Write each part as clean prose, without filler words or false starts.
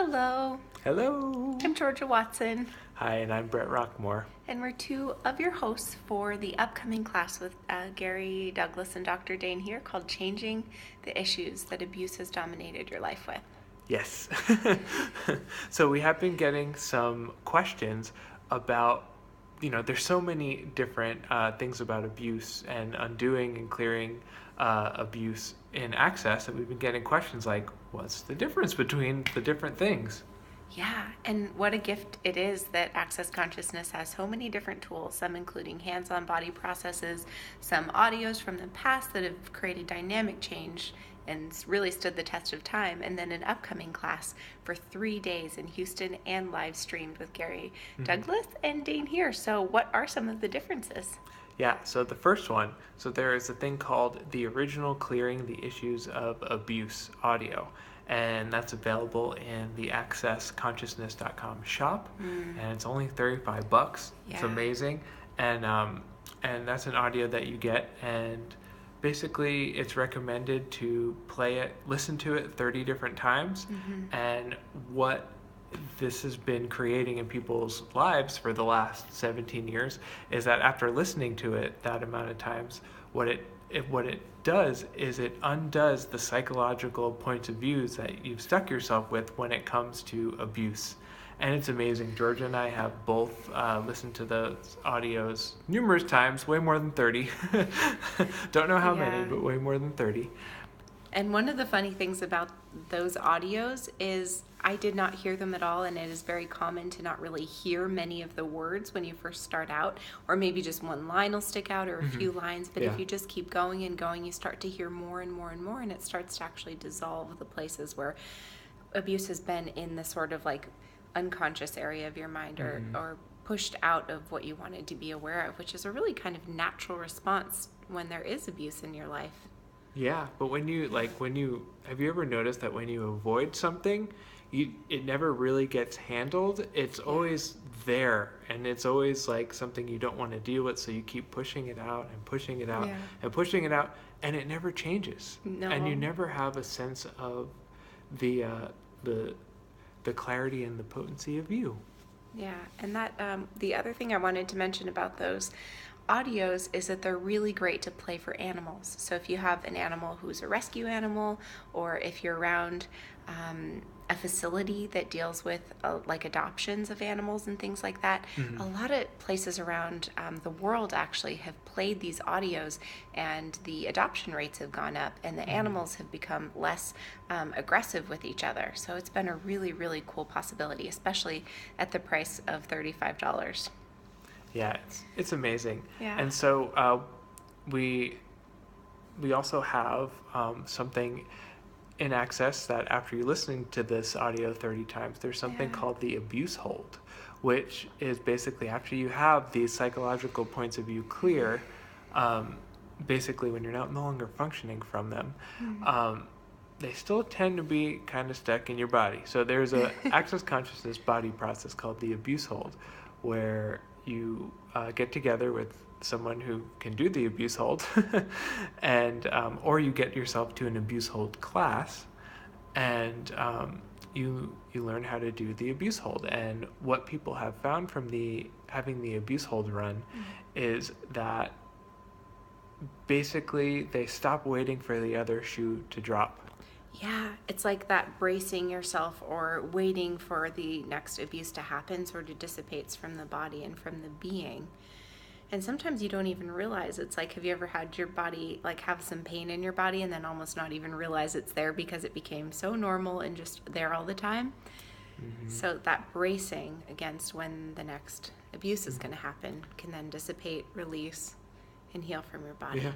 Hello, Hello. I'm Georgia Watson, Hi, and I'm Bret Rockmore. and we're two of your hosts for the upcoming class with Gary Douglas and Dr. Dain here called Changing the Issues That Abuse Has Dominated Your Life With. Yes. So we have been getting some questions about, there's so many different things about abuse and undoing and clearing abuse in Access that we've been getting questions like, what's the difference between the different things? Yeah, and what a gift it is that Access Consciousness has so many different tools, some including hands on body processes, some audios from the past that have created dynamic change and really stood the test of time, and then an upcoming class for 3 days in Houston and live streamed with Gary Douglas and Dain Heer. So, what are some of the differences? Yeah, so the first one, so there is a thing called the original Clearing the Issues of Abuse audio, and that's available in the accessconsciousness.com shop, and it's only $35. It's Yeah. amazing, and that's an audio that you get, and basically it's recommended to listen to it 30 different times, and what this has been creating in people's lives for the last 17 years is that after listening to it that amount of times, what it does is it undoes the psychological points of views that you've stuck yourself with when it comes to abuse. And it's amazing. Georgia and I have both listened to those audios numerous times, way more than 30. Don't know how many, but way more than 30. And one of the funny things about those audios is I did not hear them at all, and it is very common to not really hear many of the words when you first start out, or maybe just one line will stick out or a few lines, but if you just keep going and going, you start to hear more and more and more, and it starts to actually dissolve the places where abuse has been in the sort of like unconscious area of your mind or pushed out of what you wanted to be aware of, which is a really kind of natural response when there is abuse in your life. Yeah, but have you ever noticed that when you avoid something, it never really gets handled? It's always there, and it's always like something you don't want to deal with, so you keep pushing it out and pushing it out and pushing it out, and it never changes. No. And you never have a sense of the clarity and the potency of you. Yeah, and that the other thing I wanted to mention about those audios is that they're really great to play for animals. So if you have an animal who's a rescue animal, or if you're around a facility that deals with like adoptions of animals and things like that, a lot of places around the world actually have played these audios, and the adoption rates have gone up, and the animals have become less aggressive with each other. So it's been a really, really cool possibility, especially at the price of $35. Yeah, it's amazing. Yeah. And so we also have something in Access that after you're listening to this audio 30 times, there's something called the abuse hold, which is basically after you have these psychological points of view clear, basically when you're no longer functioning from them, they still tend to be kind of stuck in your body. So there's a Access Consciousness body process called the abuse hold, where you get together with someone who can do the abuse hold, and or you get yourself to an abuse hold class, and you learn how to do the abuse hold. And what people have found from having the abuse hold run is that basically they stop waiting for the other shoe to drop. Yeah, it's like that bracing yourself or waiting for the next abuse to happen sort of dissipates from the body and from the being. And sometimes you don't even realize. It's like, have you ever had your body like have some pain in your body and then almost not even realize it's there because it became so normal and just there all the time? So that bracing against when the next abuse is going to happen can then dissipate, release, and heal from your body. Yeah.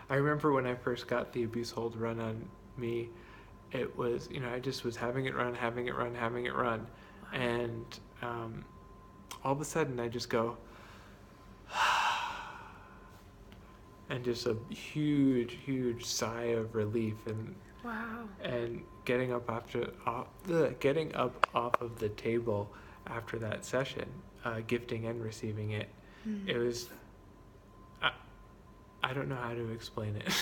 I remember when I first got the abuse hold run on me, it was, I just was having it run. Wow. And all of a sudden I just go, and just a huge sigh of relief, and Wow. and getting up off of the table after that session, gifting and receiving it. It was, I don't know how to explain it.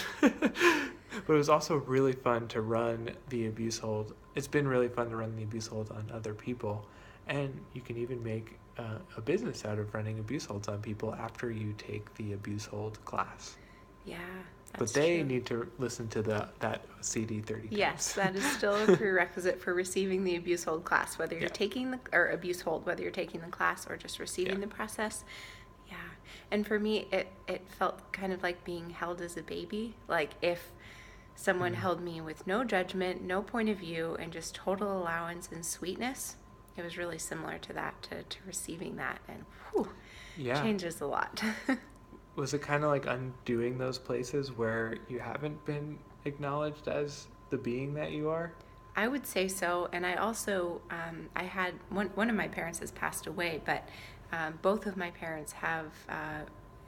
But it was also really fun to run the abuse hold. It's been really fun to run the abuse hold on other people. And you can even make a business out of running abuse holds on people after you take the abuse hold class. Yeah, But that's they true. need to listen to that CD 30 Yes, times. that is still a prerequisite for receiving the abuse hold class, whether you're Yeah. taking the, or abuse hold, whether you're taking the class or just receiving Yeah. the process. Yeah. And for me, it felt kind of like being held as a baby. Like if someone held me with no judgment, no point of view, and just total allowance and sweetness, it was really similar to that, to receiving that. And whew, Yeah. changes a lot. Was it kind of like undoing those places where you haven't been acknowledged as the being that you are? I would say so, and I also I had one of my parents has passed away, but both of my parents have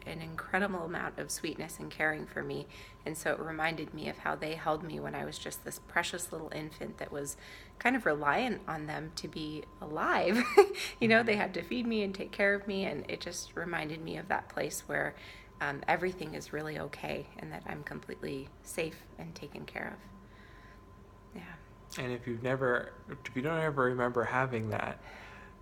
an incredible amount of sweetness and caring for me, and so it reminded me of how they held me when I was just this precious little infant that was kind of reliant on them to be alive. You know, they had to feed me and take care of me, and it just reminded me of that place where everything is really okay and that I'm completely safe and taken care of. Yeah. And if you don't ever remember having that,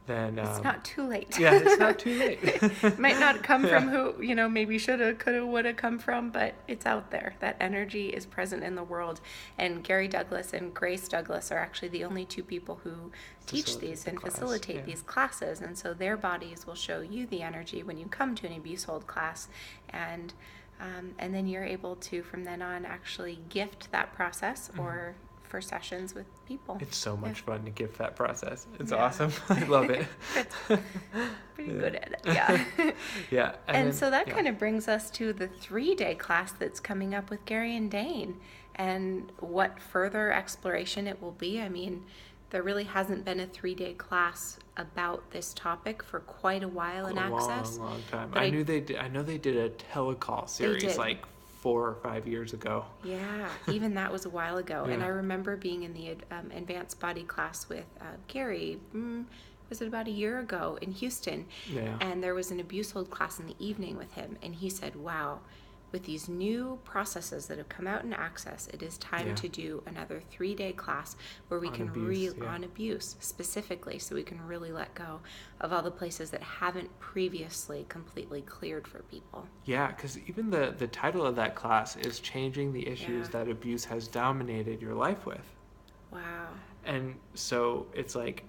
then It's not too late. yeah, it's not too late. It might not come from Yeah. who, you know, maybe shoulda, coulda, woulda come from, but it's out there. That energy is present in the world. And Gary Douglas and Grace Douglas are actually the only two people who teach Facilitate these the and class, facilitate yeah. these classes. And so their bodies will show you the energy when you come to an abuse hold class. And then you're able to, from then on, actually gift that process or for sessions with people. It's so much fun to gift that process. It's Yeah. awesome. I love it. Pretty good at it, yeah. Yeah. And then, so that yeah. kind of brings us to the 3-day class that's coming up with Gary and Dain and what further exploration it will be. I mean, there really hasn't been a 3-day class about this topic for quite a while in a Access. long time. But I know they did a telecall series did. like 4 or 5 years ago. Yeah, even that was a while ago. And Yeah. I remember being in the advanced body class with Gary, was it about a year ago in Houston? Yeah. And there was an abuse hold class in the evening with him. And he said, wow, with these new processes that have come out in Access, it is time Yeah. to do another 3-day class where we On can abuse, yeah. on abuse specifically, so we can really let go of all the places that haven't previously completely cleared for people. Yeah, because even the title of that class is changing the issues Yeah. that abuse has dominated your life with. Wow. And so it's like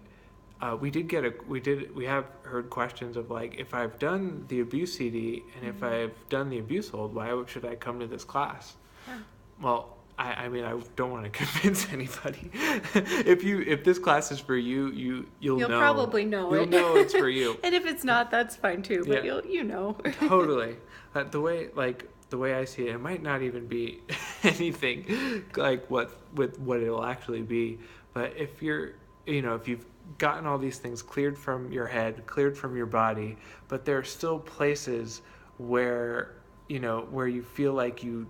we have heard questions of like, if I've done the abuse CD and if I've done the abuse hold, why should I come to this class? Yeah. Well, I mean, I don't want to convince anybody. If this class is for you, you'll know. Probably know You'll it. know it's for you. And if it's not, that's fine too. But Yeah. you know. Totally. The way I see it, it might not even be anything like what it'll actually be. But if you've gotten all these things cleared from your head, cleared from your body, but there are still places where you feel like you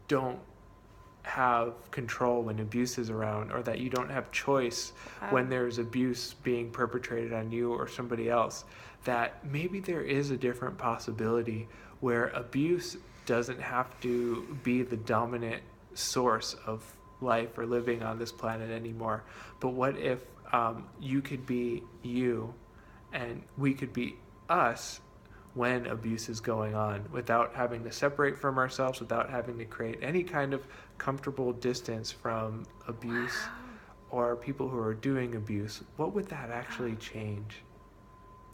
don't have control when abuse is around, or that you don't have choice when there's abuse being perpetrated on you or somebody else, that maybe there is a different possibility where abuse doesn't have to be the dominant source of life or living on this planet anymore. But what if you could be you and we could be us when abuse is going on, without having to separate from ourselves, without having to create any kind of comfortable distance from abuse or people who are doing abuse? What would that actually change?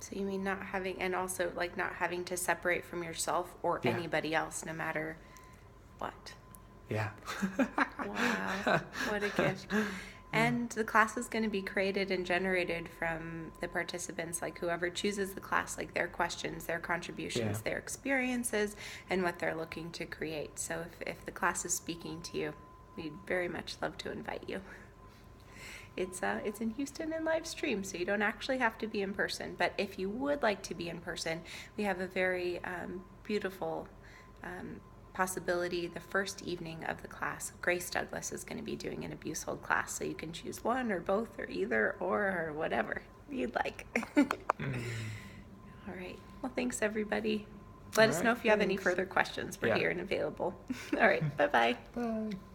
So you mean not having, and also like not having to separate from yourself or Yeah. anybody else, no matter what. Yeah. Wow, what a gift. And the class is going to be created and generated from the participants, like whoever chooses the class, like their questions, their contributions, Yeah. their experiences, and what they're looking to create. So if the class is speaking to you, we'd very much love to invite you. It's in Houston and live stream, so you don't actually have to be in person. But if you would like to be in person, we have a very beautiful possibility. The first evening of the class, Grace Douglas is going to be doing an abuse hold class, so you can choose one or both or either or whatever you'd like. All right. Well, thanks everybody. Let All us right, know if you have any thanks. further questions. We're Yeah. here and available. All right. Bye-bye. Bye.